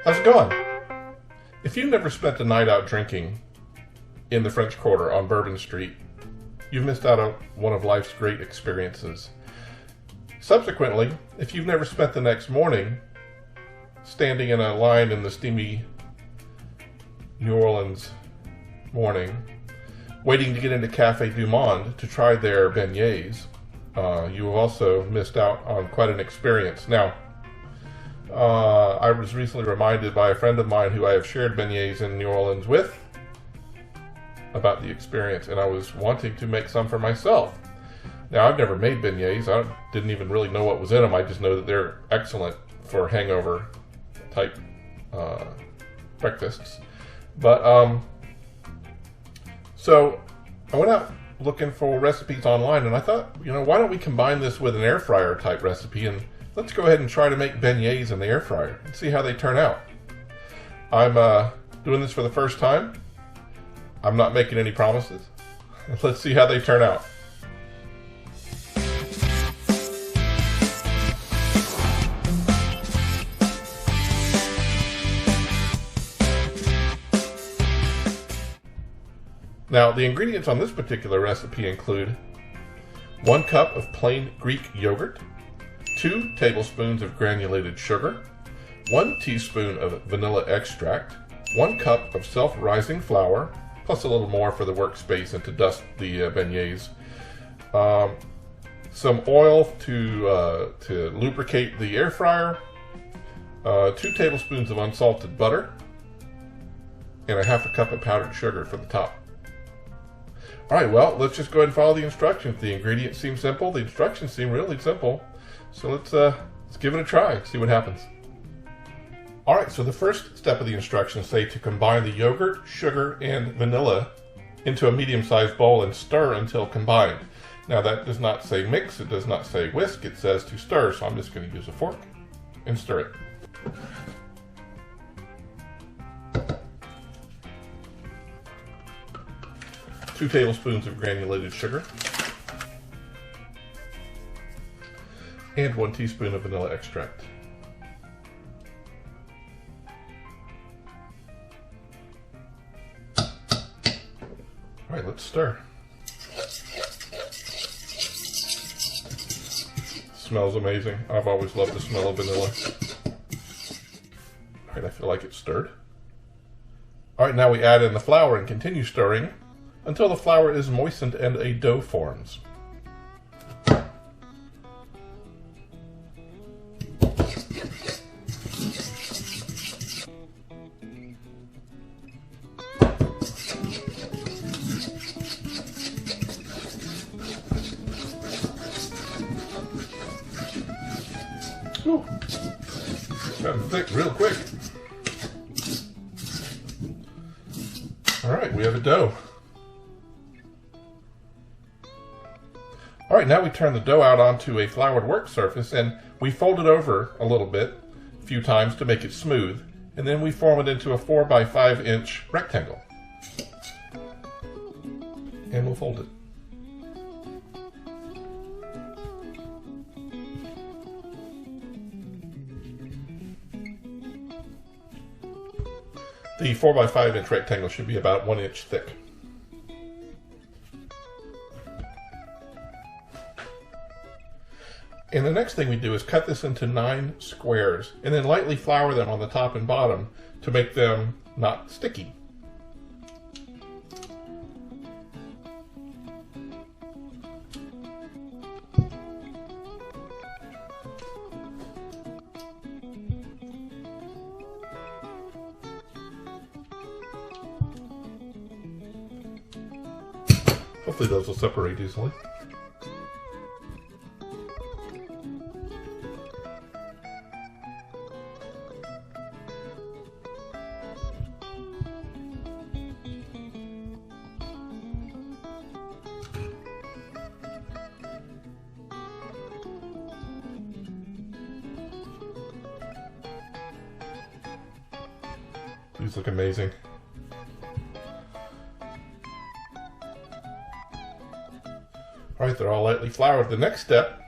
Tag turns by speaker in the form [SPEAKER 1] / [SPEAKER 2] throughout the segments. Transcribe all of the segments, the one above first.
[SPEAKER 1] How's it going? If you've never spent a night out drinking in the French Quarter on Bourbon Street, you've missed out on one of life's great experiences. Subsequently, if you've never spent the next morning standing in a line in the steamy New Orleans morning, waiting to get into Café du Monde to try their beignets, you have also missed out on quite an experience. Now, I was recently reminded by a friend of mine who I have shared beignets in New Orleans with about the experience, and I was wanting to make some for myself. Now, I've never made beignets. I didn't even really know what was in them. I just know that they're excellent for hangover type breakfasts. But so I went out looking for recipes online, and I thought, why don't we combine this with an air fryer type recipe, and let's go ahead and try to make beignets in the air fryer and see how they turn out. I'm doing this for the first time. I'm not making any promises. Let's see how they turn out. Now, the ingredients on this particular recipe include 1 cup of plain Greek yogurt, 2 tablespoons of granulated sugar, 1 teaspoon of vanilla extract, 1 cup of self-rising flour, plus a little more for the workspace and to dust the beignets, some oil to lubricate the air fryer, 2 tablespoons of unsalted butter, and 1/2 cup of powdered sugar for the top. Alright, well, let's just go ahead and follow the instructions. The ingredients seem simple, the instructions seem really simple, so let's give it a try, see what happens. Alright, so the first step of the instructions say to combine the yogurt, sugar, and vanilla into a medium-sized bowl and stir until combined. Now that does not say mix, it does not say whisk, it says to stir, so I'm just going to use a fork and stir it. Two tablespoons of granulated sugar and 1 teaspoon of vanilla extract. All right, let's stir. Smells amazing. I've always loved the smell of vanilla. All right, I feel like it's stirred. All right, now we add in the flour and continue stirring until the flour is moistened and a dough forms. Ooh, got thick real quick. All right, we have a dough. All right, now we turn the dough out onto a floured work surface and we fold it over a little bit, a few times to make it smooth, and then we form it into a 4 by 5 inch rectangle. And we'll fold it. The 4 by 5 inch rectangle should be about 1 inch thick. And the next thing we do is cut this into 9 squares and then lightly flour them on the top and bottom to make them not sticky. Hopefully those will separate easily. These look amazing. Alright, they're all lightly floured. The next step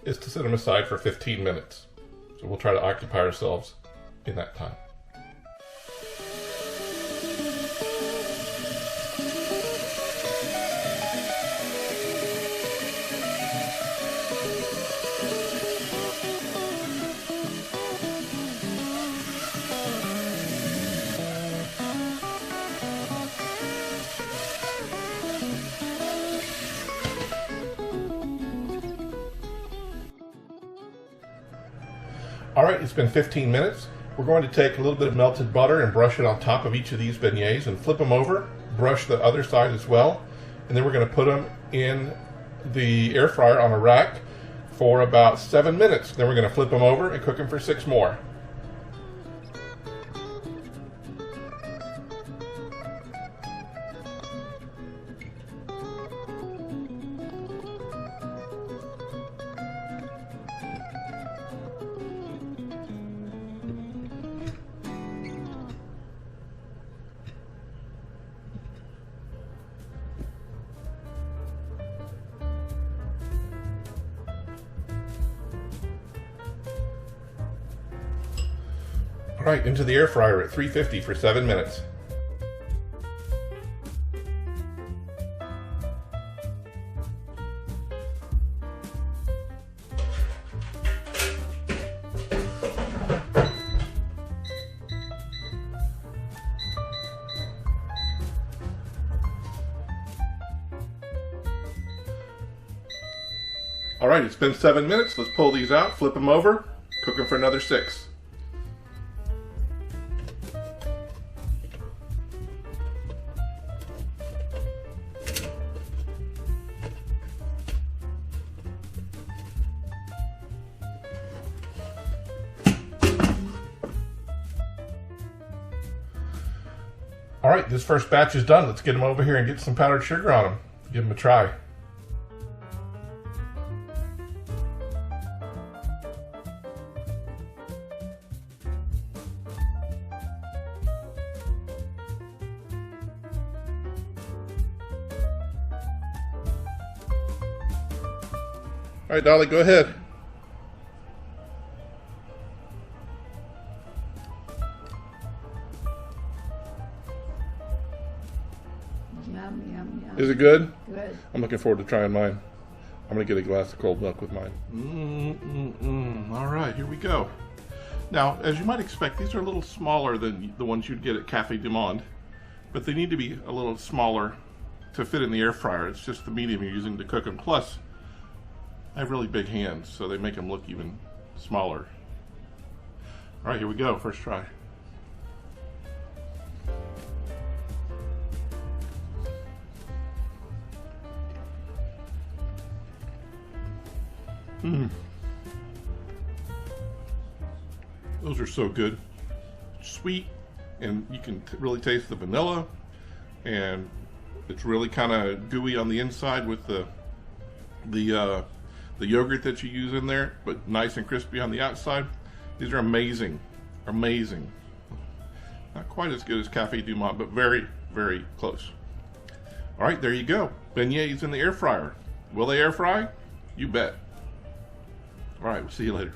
[SPEAKER 1] is to set them aside for 15 minutes. So we'll try to occupy ourselves in that time. All right, it's been 15 minutes. We're going to take a little bit of melted butter and brush it on top of each of these beignets and flip them over, brush the other side as well, and then we're going to put them in the air fryer on a rack for about 7 minutes. Then we're going to flip them over and cook them for 6 more. All right, into the air fryer at 350 for 7 minutes. All right, it's been 7 minutes. Let's pull these out, flip them over, cook them for another 6. All right, this first batch is done. Let's get them over here and get some powdered sugar on them. Give them a try. All right, Dolly, go ahead.
[SPEAKER 2] Yum, yum, yum.
[SPEAKER 1] Is it good?
[SPEAKER 2] Good.
[SPEAKER 1] I'm looking forward to trying mine. I'm gonna get a glass of cold milk with mine. All right, here we go. Now, as you might expect, these are a little smaller than the ones you'd get at Cafe du Monde, but they need to be a little smaller to fit in the air fryer. It's just the medium you're using to cook them. Plus, I have really big hands, so they make them look even smaller. All right, here we go, first try. Those are so good. Sweet, and you can really taste the vanilla, and it's really kind of gooey on the inside with the yogurt that you use in there, but nice and crispy on the outside. These are amazing, amazing. Not quite as good as Cafe du Monde, but very, very close. All right, there you go. Beignets in the air fryer. Will they air fry? You bet. All right, we'll see you later.